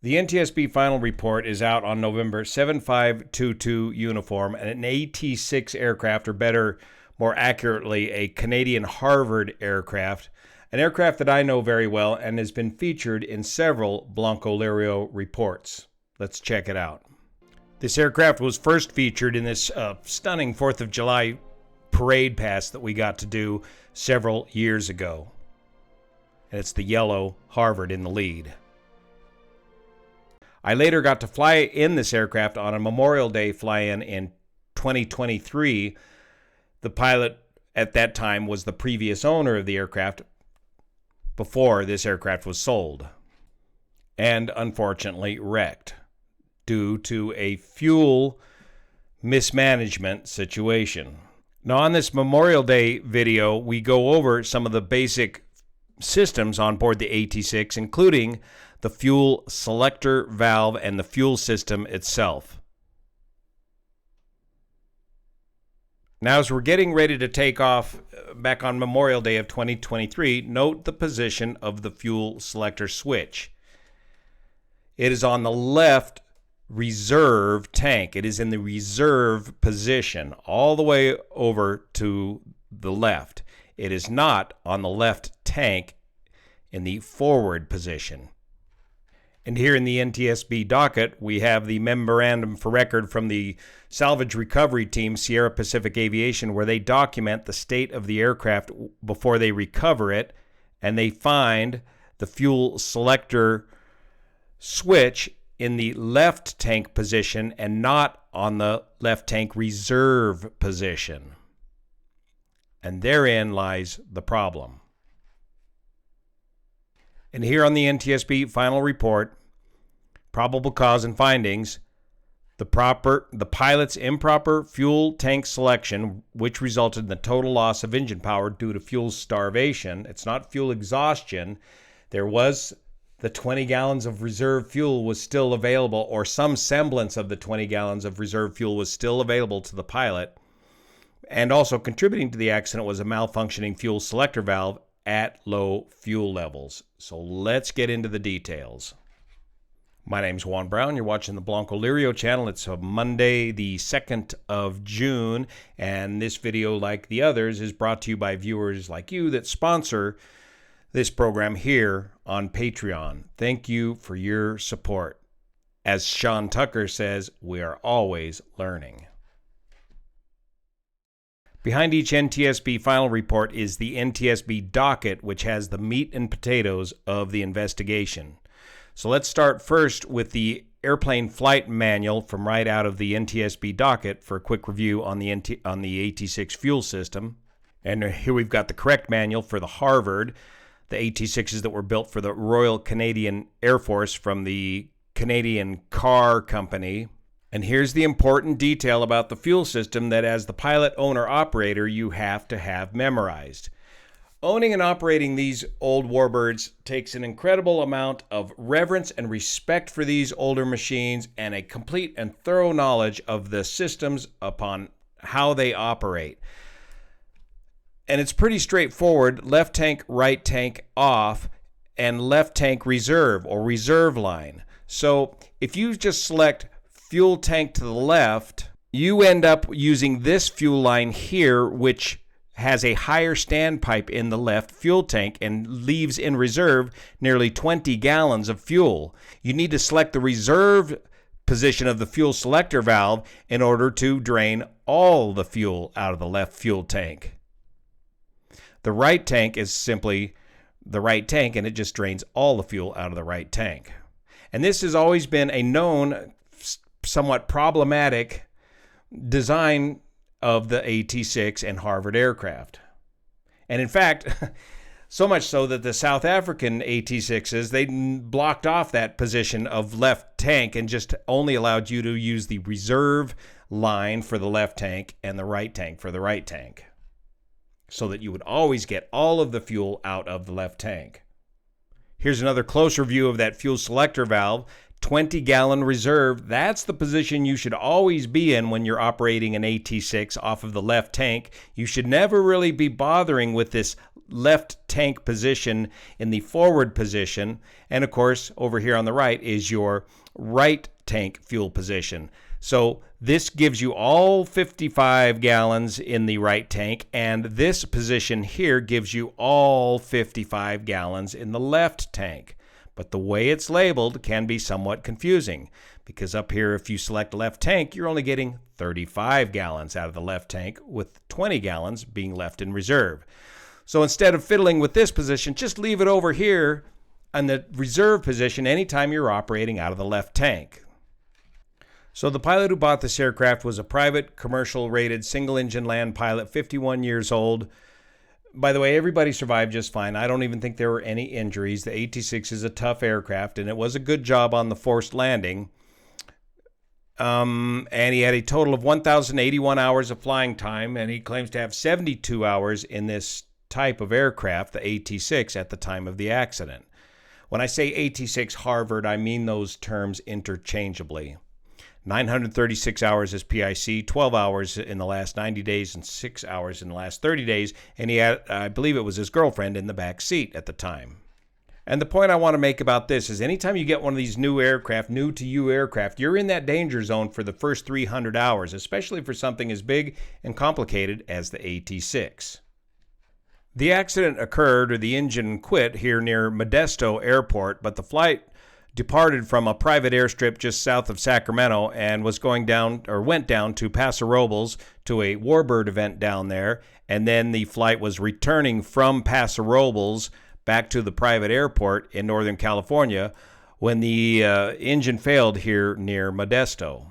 The NTSB final report is out on November 7522 uniform, and an AT-6 aircraft, or better, more accurately, a Canadian Harvard aircraft, an aircraft that I know very well and has been featured in several BLANCOLIRIO reports. Let's check it out. This aircraft was first featured in this stunning 4th of July parade pass that we got to do several years ago. And it's the yellow Harvard in the lead. I later got to fly in this aircraft on a Memorial Day fly-in in 2023. The pilot at that time was the previous owner of the aircraft before this aircraft was sold, and unfortunately wrecked due to a fuel mismanagement situation. Now, on this Memorial Day video, we go over some of the basic systems on board the AT-6, including the fuel selector valve and the fuel system itself. Now, as we're getting ready to take off back on Memorial Day of 2023, note the position of the fuel selector switch. It is on the left reserve tank. It is in the reserve position all the way over to the left. It is not on the left tank in the forward position. And here in the NTSB docket, we have the memorandum for record from the salvage recovery team, Sierra Pacific Aviation, where they document the state of the aircraft before they recover it, and they find the fuel selector switch in the left tank position and not on the left tank reserve position. And therein lies the problem. And here on the NTSB final report, probable cause and findings, the pilot's improper fuel tank selection, which resulted in the total loss of engine power due to fuel starvation. It's not fuel exhaustion. There was the 20 gallons of reserve fuel was still available, or some semblance of the 20 gallons of reserve fuel was still available to the pilot. And also contributing to the accident was a malfunctioning fuel selector valve at low fuel levels. So let's get into the details. My name's Juan Brown. You're watching the BLANCOLIRIO channel. It's a Monday, the 2nd of June, and this video, like the others, is brought to you by viewers like you that sponsor this program here on Patreon. Thank you for your support. As Sean Tucker says, we are always learning. Behind each NTSB final report is the NTSB docket, which has the meat and potatoes of the investigation. So let's start first with the airplane flight manual from right out of the NTSB docket for a quick review on the AT-6 fuel system. And here we've got the correct manual for the Harvard, the AT-6s that were built for the Royal Canadian Air Force from the Canadian Car Company. And here's the important detail about the fuel system that as the pilot, owner, operator, you have to have memorized. Owning and operating these old warbirds takes an incredible amount of reverence and respect for these older machines and a complete and thorough knowledge of the systems upon how they operate. And it's pretty straightforward: left tank, right tank off, and left tank reserve or reserve line. So if you just select fuel tank to the left, you end up using this fuel line here, which has a higher standpipe in the left fuel tank and leaves in reserve nearly 20 gallons of fuel. You need to select the reserve position of the fuel selector valve in order to drain all the fuel out of the left fuel tank. The right tank is simply the right tank, and it just drains all the fuel out of the right tank. And this has always been a known, somewhat problematic design of the AT-6 and Harvard aircraft. And in fact, so much so that the South African AT-6s, they blocked off that position of left tank and just only allowed you to use the reserve line for the left tank and the right tank for the right tank, so that you would always get all of the fuel out of the left tank. Here's another closer view of that fuel selector valve. 20-gallon reserve. That's the position you should always be in when you're operating an AT6 off of the left tank. You should never really be bothering with this left tank position in the forward position. And of course, over here on the right is your right tank fuel position. So this gives you all 55 gallons in the right tank, and this position here gives you all 55 gallons in the left tank. But the way it's labeled can be somewhat confusing, because up here, if you select left tank, you're only getting 35 gallons out of the left tank, with 20 gallons being left in reserve. So instead of fiddling with this position, just leave it over here in the reserve position anytime you're operating out of the left tank. So the pilot who bought this aircraft was a private, commercial-rated, single-engine land pilot, 51 years old. By the way, everybody survived just fine. I don't even think there were any injuries. The AT-6 is a tough aircraft, and it was a good job on the forced landing. And he had a total of 1,081 hours of flying time, and he claims to have 72 hours in this type of aircraft, the AT-6, at the time of the accident. When I say AT-6 Harvard, I mean those terms interchangeably. 936 hours as PIC, 12 hours in the last 90 days, and 6 hours in the last 30 days, and he had, I believe it was his girlfriend in the back seat at the time. And the point I want to make about this is anytime you get one of these new aircraft, new to you aircraft, you're in that danger zone for the first 300 hours, especially for something as big and complicated as the AT-6. The accident occurred, or the engine quit, here near Modesto Airport, but the flight departed from a private airstrip just south of Sacramento and was went down to Paso Robles to a Warbird event down there, and then the flight was returning from Paso Robles back to the private airport in Northern California when the engine failed here near Modesto.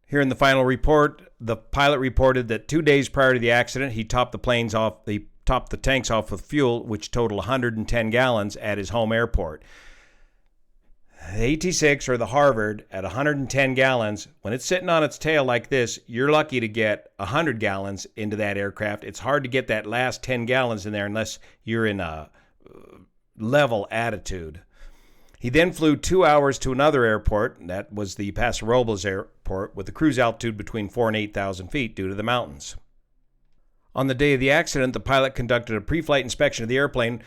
Here in the final report, the pilot reported that 2 days prior to the accident, he topped the tanks off with fuel, which totaled 110 gallons at his home airport. The AT-6 or the Harvard at 110 gallons, when it's sitting on its tail like this, you're lucky to get 100 gallons into that aircraft. It's hard to get that last 10 gallons in there unless you're in a level attitude. He then flew 2 hours to another airport, that was the Paso Robles Airport, with a cruise altitude between 4,000 and 8,000 feet due to the mountains. On the day of the accident, the pilot conducted a pre-flight inspection of the airplane,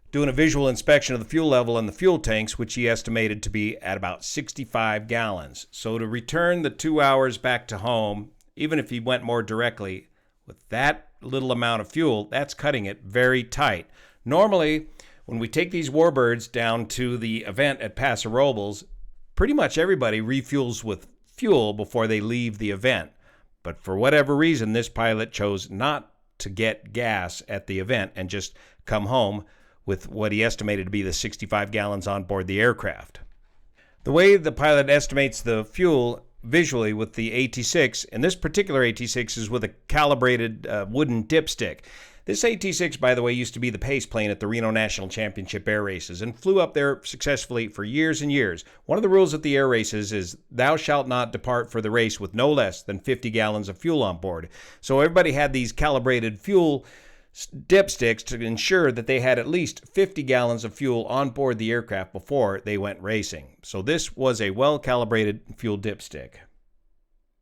doing a visual inspection of the fuel level in the fuel tanks, which he estimated to be at about 65 gallons. So to return the 2 hours back to home, even if he went more directly, with that little amount of fuel, that's cutting it very tight. Normally, when we take these Warbirds down to the event at Paso Robles, pretty much everybody refuels with fuel before they leave the event. But for whatever reason, this pilot chose not to get gas at the event and just come home with what he estimated to be the 65 gallons on board the aircraft. The way the pilot estimates the fuel visually with the AT-6, and this particular AT-6 is with a calibrated wooden dipstick. This AT-6, by the way, used to be the pace plane at the Reno National Championship air races and flew up there successfully for years and years. One of the rules at the air races is thou shalt not depart for the race with no less than 50 gallons of fuel on board. So everybody had these calibrated fuel dipsticks to ensure that they had at least 50 gallons of fuel on board the aircraft before they went racing. So this was a well-calibrated fuel dipstick.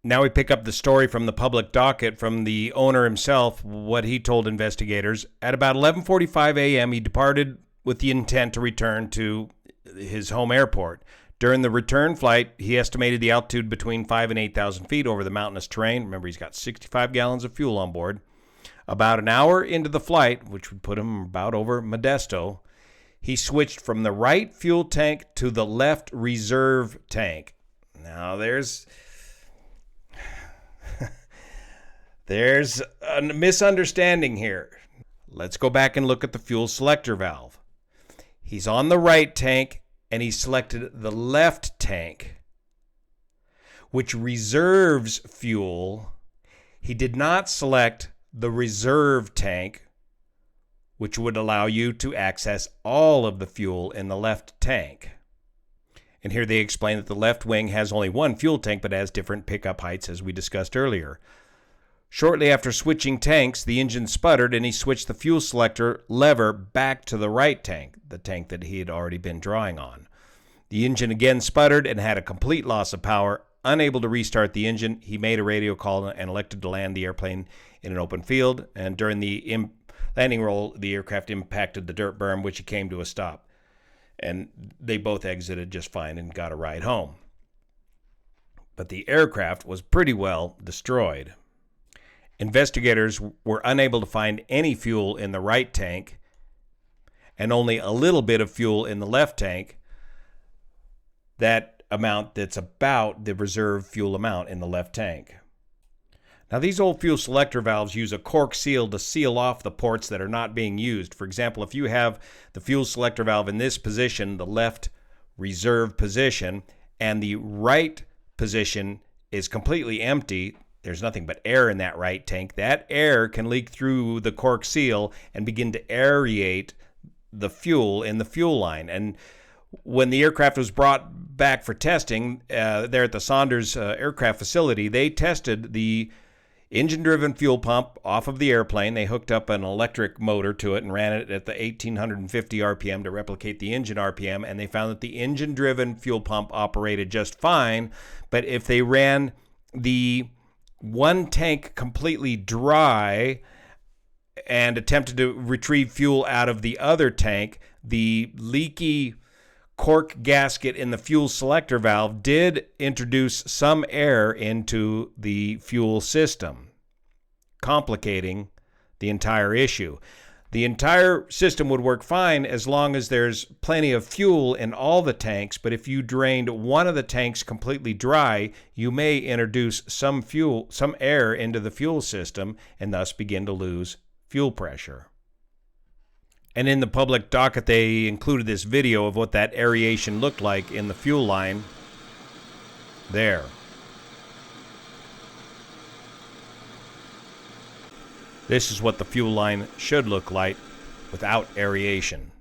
Now we pick up the story from the public docket from the owner himself, what he told investigators. At about 11:45 a.m., he departed with the intent to return to his home airport. During the return flight, he estimated the altitude between 5,000 and 8,000 feet over the mountainous terrain. Remember, he's got 65 gallons of fuel on board. About an hour into the flight, which would put him about over Modesto, he switched from the right fuel tank to the left reserve tank. Now, there's a misunderstanding here. Let's go back and look at the fuel selector valve. He's on the right tank, and he selected the left tank, which reserves fuel. He did not select the reserve tank, which would allow you to access all of the fuel in the left tank. And here they explain that the left wing has only one fuel tank, but has different pickup heights, as we discussed earlier. Shortly after switching tanks, the engine sputtered, and he switched the fuel selector lever back to the right tank, the tank that he had already been drawing on. The engine again sputtered and had a complete loss of power. Unable to restart the engine, he made a radio call and elected to land the airplane in an open field. And during the landing roll, the aircraft impacted the dirt berm, which it came to a stop. And they both exited just fine and got a ride home. But the aircraft was pretty well destroyed. Investigators were unable to find any fuel in the right tank and only a little bit of fuel in the left tank. That amount that's about the reserve fuel amount in the left tank. Now, these old fuel selector valves use a Cork Seal to seal off the ports that are not being used. For example, if you have the fuel selector valve in this position, the left reserve position, and the right position is completely empty, there's nothing but air in that right tank, that air can leak through the Cork Seal and begin to aerate the fuel in the fuel line. And when the aircraft was brought back for testing there at the Saunders aircraft facility, they tested the engine-driven fuel pump off of the airplane. They hooked up an electric motor to it and ran it at the 1,850 RPM to replicate the engine RPM, and they found that the engine-driven fuel pump operated just fine. But if they ran the one tank completely dry and attempted to retrieve fuel out of the other tank, the leaky cork gasket in the fuel selector valve did introduce some air into the fuel system, complicating the entire issue. The entire system would work fine as long as there's plenty of fuel in all the tanks, but if you drained one of the tanks completely dry, you may introduce some air into the fuel system and thus begin to lose fuel pressure. And in the public docket, they included this video of what that aeration looked like in the fuel line there. This is what the fuel line should look like without aeration.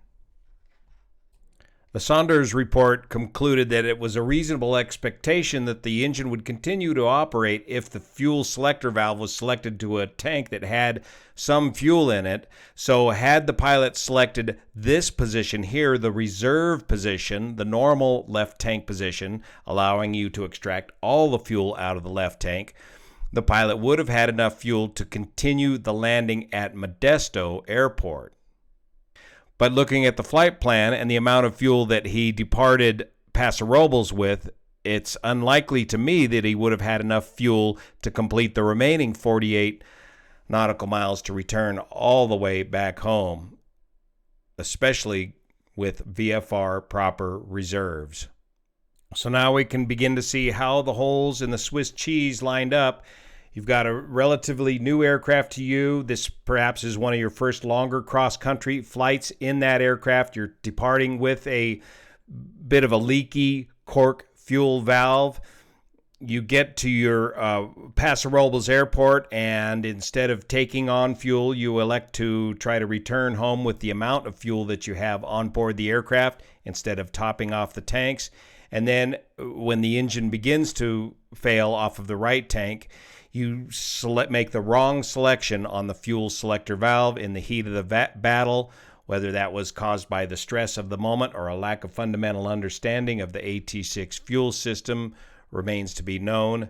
The Saunders report concluded that it was a reasonable expectation that the engine would continue to operate if the fuel selector valve was selected to a tank that had some fuel in it. So had the pilot selected this position here, the reserve position, the normal left tank position, allowing you to extract all the fuel out of the left tank, the pilot would have had enough fuel to continue the landing at Modesto Airport. But looking at the flight plan and the amount of fuel that he departed Paso Robles with, it's unlikely to me that he would have had enough fuel to complete the remaining 48 nautical miles to return all the way back home, especially with VFR proper reserves. So now we can begin to see how the holes in the Swiss cheese lined up. You've got a relatively new aircraft to you. This perhaps is one of your first longer cross-country flights in that aircraft. You're departing with a bit of a leaky cork fuel valve. You get to your Paso Robles Airport, and instead of taking on fuel, you elect to try to return home with the amount of fuel that you have on board the aircraft instead of topping off the tanks. And then when the engine begins to fail off of the right tank, you make the wrong selection on the fuel selector valve in the heat of the battle, whether that was caused by the stress of the moment or a lack of fundamental understanding of the AT6 fuel system remains to be known.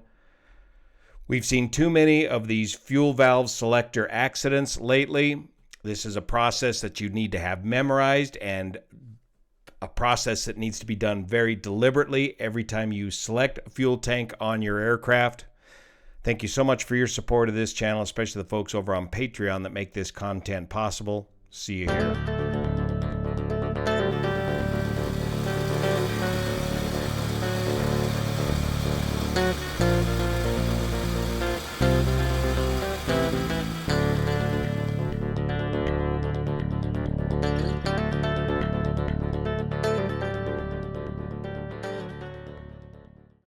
We've seen too many of these fuel valve selector accidents lately. This is a process that you need to have memorized and a process that needs to be done very deliberately every time you select a fuel tank on your aircraft. Thank you so much for your support of this channel, especially the folks over on Patreon that make this content possible. See you here.